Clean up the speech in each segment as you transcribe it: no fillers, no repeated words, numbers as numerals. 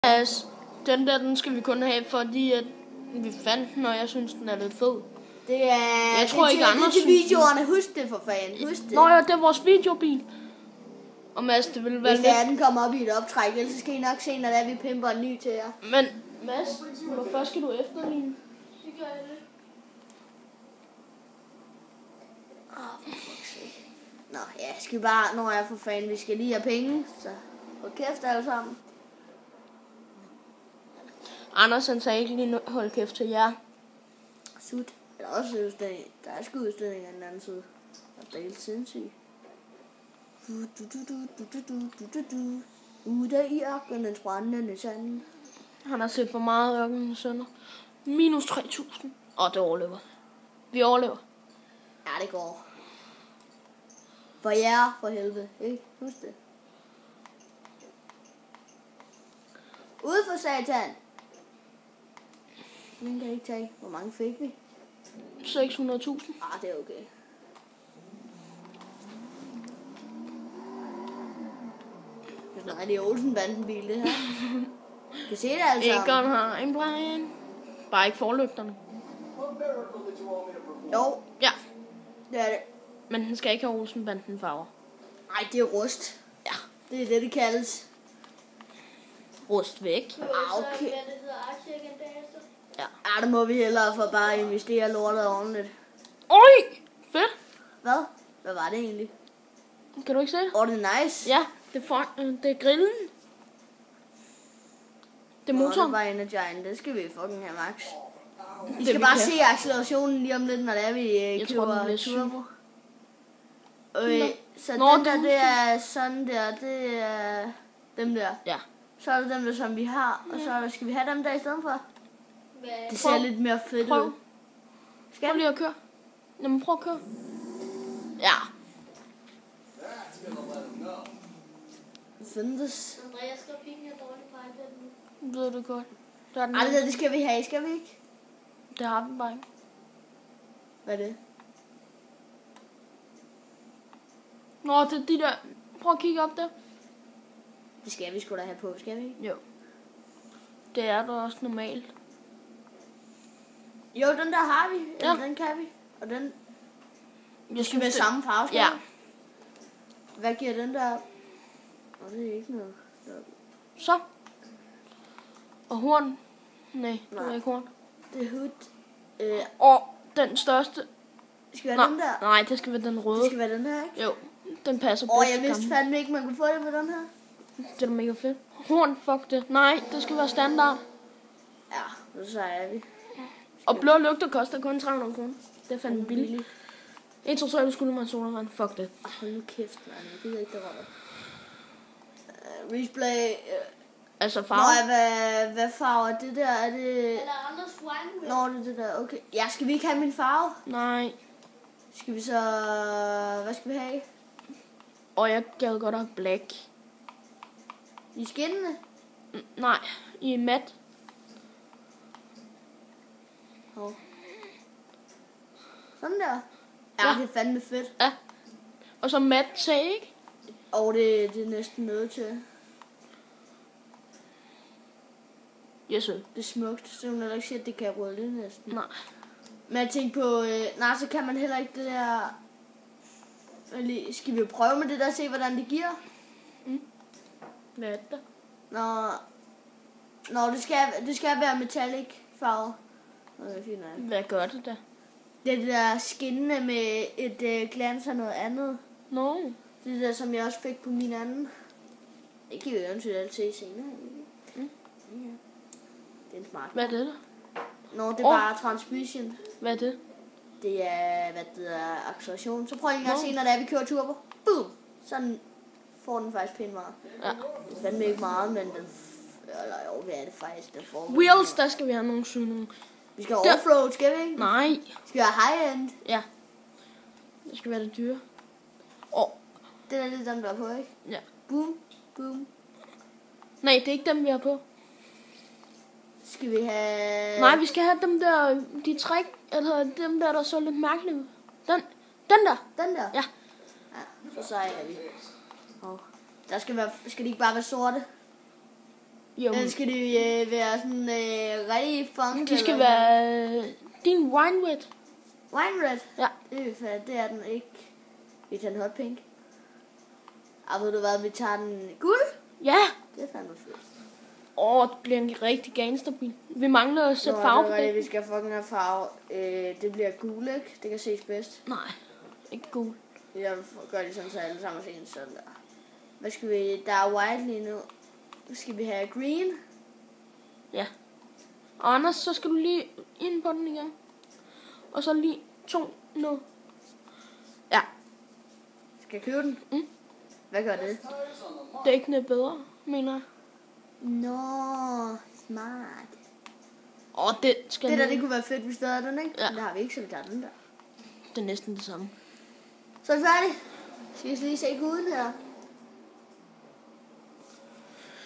Altså, den skal vi kun have, fordi at vi fandt den, og jeg synes, den er lidt fed. Det er, jeg tror ikke, det er til videoerne. Husk det for fanden. Husk det. Nå ja, det er vores videobil. Og Mads, det vil være hvis lidt... den kommer op i et optræk, ellers skal I nok se, når vi pimper en ny til jer. Men Mads, hvorfor skal du efterligne? Det gør jeg det. Nå, ja, skal vi bare... Nå ja, for fanden, vi skal lige have penge, så... Hold kæft alle sammen. Anders, han sagde ikke lige hold kæft til jer. Sut. Der er også udstilling. Der er sgu udstilling af den anden side. Det er helt sindssygt. Ude i ørkenens brændende sand. Han har set for meget ørkenens sønner. Minus 3.000. Og det overlever. Vi overlever. Ja, det går. For jer, for helvede. Ikke? Husk det. Ude for satan. Den kan jeg ikke tage. Hvor mange fik vi? 600.000. Ah, det er okay. Nej, det er Olsen-banden-bil, det her. Kan se det altså. Egon har en plan. Bare ikke forlygterne. Jo. Ja. Det er det. Men den skal ikke have Olsen-banden farver. Nej, det er rust. Ja. Det er det, det kaldes. Rust væk. Okay. Hvad det hedder, aktieagentater. Ja. Ja, det må vi hellere for bare at investere lortet ordentligt. Oj! Fedt. Hvad? Hvad var det egentlig? Kan du ikke se det? Det er nice. Ja, det er grillen. Det er motoren. Det var Energien. Det skal vi fucking have, Max. I Det skal vi bare kan. se accelerationen lige om lidt, når det er, vi Jeg tror, den bliver syg. turbo. Så Nå, den der, det det er sådan der, det er dem der. Ja. Så er der dem der, som vi har, og så skal vi have dem der i stedet for. Hvad? Det ser lidt mere fedt Prøv. ud. Prøv lige at køre. Jamen, prøv at køre. Ja. Findes. Andreas grafikken er dårlig på iPad'en. Ved du godt. Der er den Ej, det skal vi have, skal vi ikke? Det har den bare ikke. Hvad er det? Nå, det er de der... Prøv at kigge op der. Det skal vi sgu da have på, skal vi ikke? Jo. Det er der også normalt. Jo, den der har vi. Ja. Den kan vi. Og den Jeg skal være samme farve, skal Ja. vi? Hvad giver den der? Det er ikke noget. Så. Og horn. Nej, det Nej. er ikke horn. Det er hood. Og den største. Det skal være den der. Nej, det skal være den røde. Det skal være den her, ikke? Jo, den passer bedst Jeg til vidste kampen. fandme ikke, man kunne få det på den her. Det er da mega fedt. Horn, fuck det. Nej, det skal være standard. Ja, så er vi. Og blå lygter koster kun 300 kroner. Det er fandme billigt. 1, 2, 3, skulle man sodavand. Fuck det. Hold nu kæft, mand. Jeg gider ikke det rører. Replay. Altså farve. Hvad farve er det der? Er det... Eller Anders Wine. Nå, det er det der. Okay. Ja, skal vi ikke have min farve? Nej. Skal vi så... Hvad skal vi have? Og jeg gad godt have black. I skinnene? Nej, i mat. Oh. Sådan der. Ja, det er fandme fedt. Ja. Og så mat sag, ikke? Og det er næsten nødt til. Yes, sir. Det er smukt. Så kan man heller ikke sige, at det kan rulle næsten. Nej. Men jeg tænkte på... nej, så kan man heller ikke det der... Skal vi prøve med det der og se, hvordan det giver? Hvad er det? Nå, det skal være metallic farve. Okay, fint, nej. Hvad gør det da? Det er det der skinnende med et glans og noget andet. Nå. Det er det der, som jeg også fik på min anden. Det kan vi eventuelt se senere. Ja. Det er en smart. Hvad er det der? Nå, det er bare transmission. Hvad er det? Det er, acceleration. Så prøv lige at se, når det er, vi kører turbo. Boom! Sådan får den faktisk pænt meget. Ja. Det er fandme ikke meget, men den... Eller jo, hvad er det faktisk, der får? Wheels, der skal vi have nogle syne. Vi skal have offroad, skal vi ikke? Nej. Skal vi have high-end? Ja. Det skal være det dyre. Og Den er lidt den, der er på, ikke? ja. Boom, boom. Nej, det er ikke dem, vi har på. Skal vi have... Nej, vi skal have dem der, de træk, eller dem der så lidt mærkelige ud. Den der. Den der? Ja. Ja, så er vi. Der skal de ikke bare være sorte? Jo, Eller skal de være sådan rigtig funk? de skal eller være din wine red. Wine red? Ja. Det er den ikke. Vi tager den hot pink. Og ved du hvad, vi tager den guld? Ja. Det er fandme fedt. Det bliver en rigtig gangsterbil. Vi mangler at sætte farve på det. det. Vi skal fucking have farve. Det bliver gul, ikke? Det kan ses bedst. Nej, ikke gul. Jeg gør det sådan, så alle sammen ser sådan der. Hvad skal vi? Der er white lige nu. Skal vi have green? Ja. Og Anders, så skal du lige ind på den igen. Og så lige 2 nu. Ja. Skal jeg købe den? Mm. Hvad gør det? Dækkene er bedre, mener jeg. Nå, smart. Det skal Det der, med. det kunne være fedt, hvis der er den, ikke? Ja. Men det har vi ikke, så vi tager den der. Det er næsten det samme. Så er vi færdige. Skal vi lige se guden her?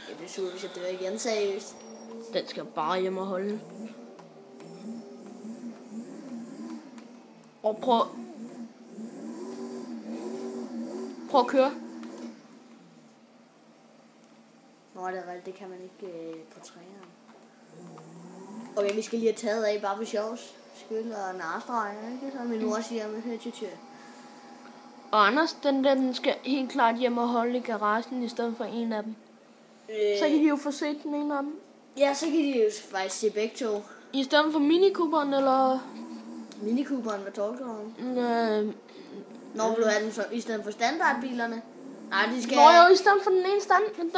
Jeg bliver sur, hvis jeg dør igen, seriøst. Den skal bare hjem og holde. Og prøv at køre. Nå, det er rigtigt, det kan man ikke på træerne. Okay, vi skal lige have taget af, bare for sjovs skyld og narstreger, ikke? Som min mor siger med højtjøtjø. Og Anders, den skal helt klart hjem og holde i garagen i stedet for en af dem. Så kan de jo få set den ene af dem. Ja, så kan de jo faktisk se begge to. I stedet for Mini Cooperen, eller... Mini Cooperen, hvad tolker du om? Når vil du have den i stedet for standardbilerne? Nej, de skal... jo, i stedet for den ene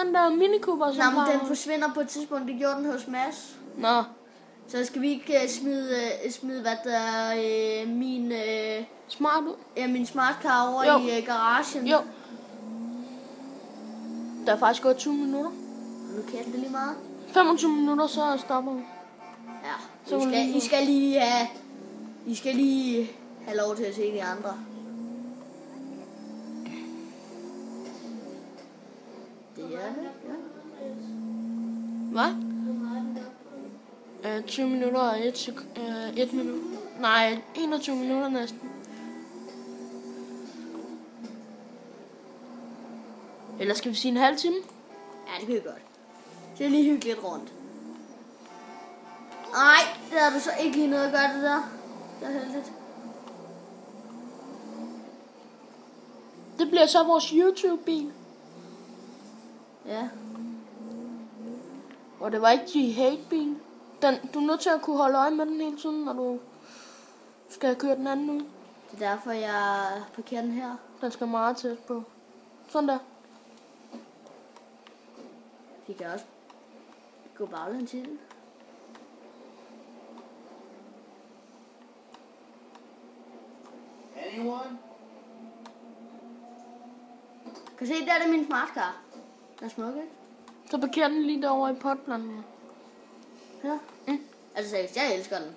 den der Mini Cooper, som Nej, men har... den forsvinder på et tidspunkt. Det gjorde den hos Mads. Nå, Så skal vi ikke smide hvad der min... smart ud. Ja, min smartcar over Jo. i garagen. Jo. Der er faktisk gået 20 minutter. Nu kender det lige meget. 25 minutter, så stopper vi. Ja, Så må I skal lige have lov til at se de andre. Det er det, ja. Hvad? 20 minutter og 1 minut. Nej, 21 minutter næsten. Eller skal vi sige en halv time? Ja, det kan vi godt. Det er lige hyggeligt rundt. Nej, det har du så ikke lige noget at gøre det der. Det er heldigt. Det bliver så vores YouTube-bil. Ja. Og det var ikke G-Hate-bil. Du er nødt til at kunne holde øje med den hele tiden, når du skal køre den anden ud. Det er derfor, jeg parkerer den her. Den skal meget tæt på. Sådan der. Vi kan også gå baglæns til den. Anyone? Kan du se, der er det min smartcar. Den er smuk, ikke? Så parkerer den lige derovre i potblandingen. Ja. Mm. Altså seriøst, jeg elsker den.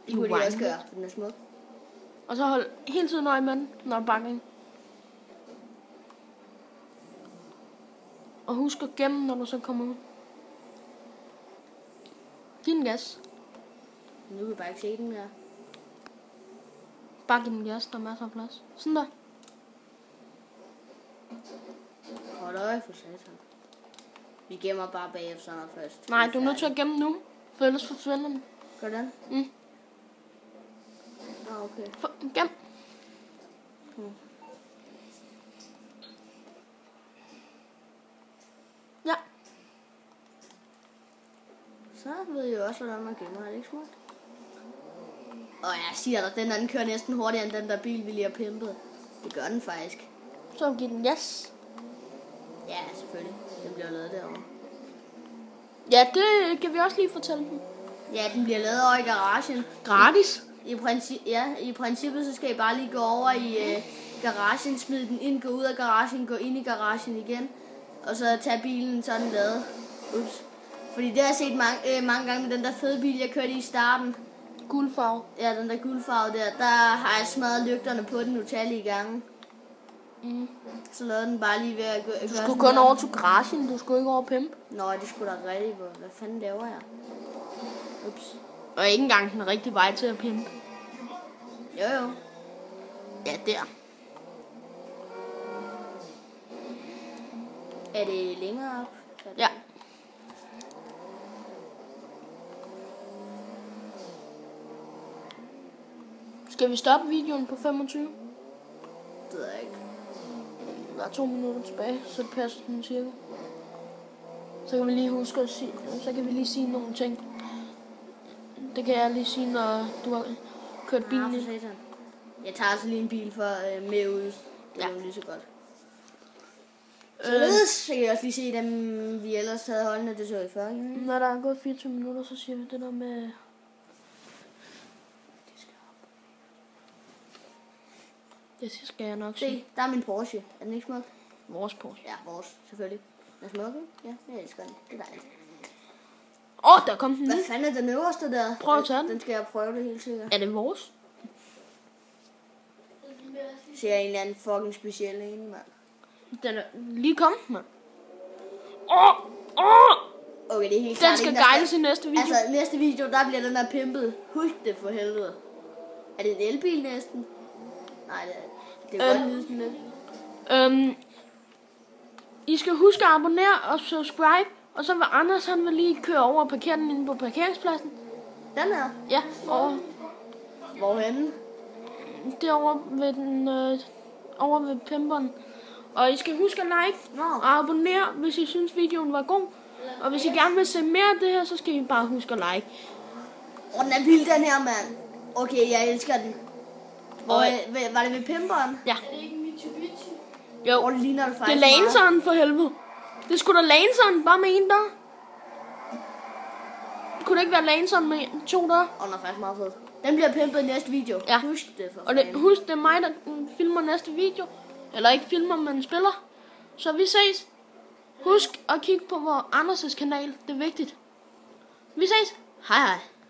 Det Du kunne de er også wine. gøre, for den er smuk. Og så hold hele tiden øje med den, når du bakker ind. Og husk at gemme, når du så kommer ud. Giv den gas. Nu kan vi bare ikke se den mere. Bare giv den gas, der er masser af plads. Sådan der. Hold øje for satan. Vi gemmer bare bagefter når først. Nej, du er nødt til at gemme den nu, for ellers forsvinder den. Gør den? Mm. Okay. Gem. Ja. Så ved jeg jo også, hvordan man gemmer. Er det ikke smart? Og jeg siger dig, den anden kører næsten hurtigere end den der bil, vi lige har pimpet. Det gør den faktisk. Så giv den gas. Ja, selvfølgelig. Den bliver lavet derovre. Ja, det kan vi også lige fortælle dem. Ja, den bliver lavet over i garagen. Gratis. I princippet så skal I bare lige gå over i garagen, smide den ind, gå ud af garagen, gå ind i garagen igen. Og så tage bilen, så er den lavet. Ups. Fordi det har jeg set mange gange med den der fede bil, jeg kørte i starten. Guldfarve. Ja, den der guldfarve der har jeg smadret lygterne på den utallige gange. Mm. Så lavede den bare lige ved at gøre Du skulle kun over til garagen, du skulle ikke over pimp. Nå, det skulle da rigtigt. Hvad fanden laver jeg? Ups. Og ikke engang den rigtige vej til at pimpe. Jo. Ja, der. Er det længere op? Ja. Skal vi stoppe videoen på 25? Det ved jeg ikke. Der er 2 minutter tilbage, så det passer den cirka. Så kan vi lige huske at sige, så kan vi lige sige nogle ting. Det kan jeg lige sige, når du har kørt bilen for ind. satan. Jeg tager altså lige en bil for med ud. Det er jo lige så godt. Så kan jeg også lige se dem, vi ellers havde holdende, det så i før. Når der er gået 24 minutter, så siger vi det der med... Det skal jeg nok sige. Se, der er min Porsche. Er den ikke smuk? Vores Porsche. Ja, vores, selvfølgelig. Den er smuk, ikke? Ja, jeg elsker den. Det er dejligt. Der kom den Hvad nu. fanden er den øverste der? Prøv at tage den. Den skal jeg prøve det helt sikkert. Er det vores? Ser en eller anden fucking speciel en, mand. Den er lige kommet, mand. Okay, det er helt Den klart skal ikke, der guides i næste video. Altså, næste video, der bliver den der pimpet. Husk det for helvede. Er det en elbil næsten? Nej, det er godt lyde sådan lidt. I skal huske at abonnere og subscribe. Og så vil Anders, han vil lige køre over og parkere den inde på parkeringspladsen. Den her. Ja, over Hvorhenne? derovre ved den, over ved pimperen. Og I skal huske at like Nå. og abonnere, hvis I synes videoen var god. Og hvis I gerne vil se mere af det her, så skal I bare huske at like. Den er vild, den her, mand. Okay, jeg elsker den. Var det ved pimperen? Ja. Er det ikke Mitsubishi? Jo, Det ligner det det er faktisk meget. Lanceren for helvede. Det skulle da Lanceren, bare med en dør. Kunne det ikke være Lanceren med 2 døre? Den er faktisk meget fed. Den bliver pimpet i næste video. Ja. Husk det for Og det, fanden. husk, det er mig, der filmer næste video. Eller ikke filmer, men spiller. Så vi ses. Husk at kigge på vores Anders' kanal. Det er vigtigt. Vi ses. Hej hej.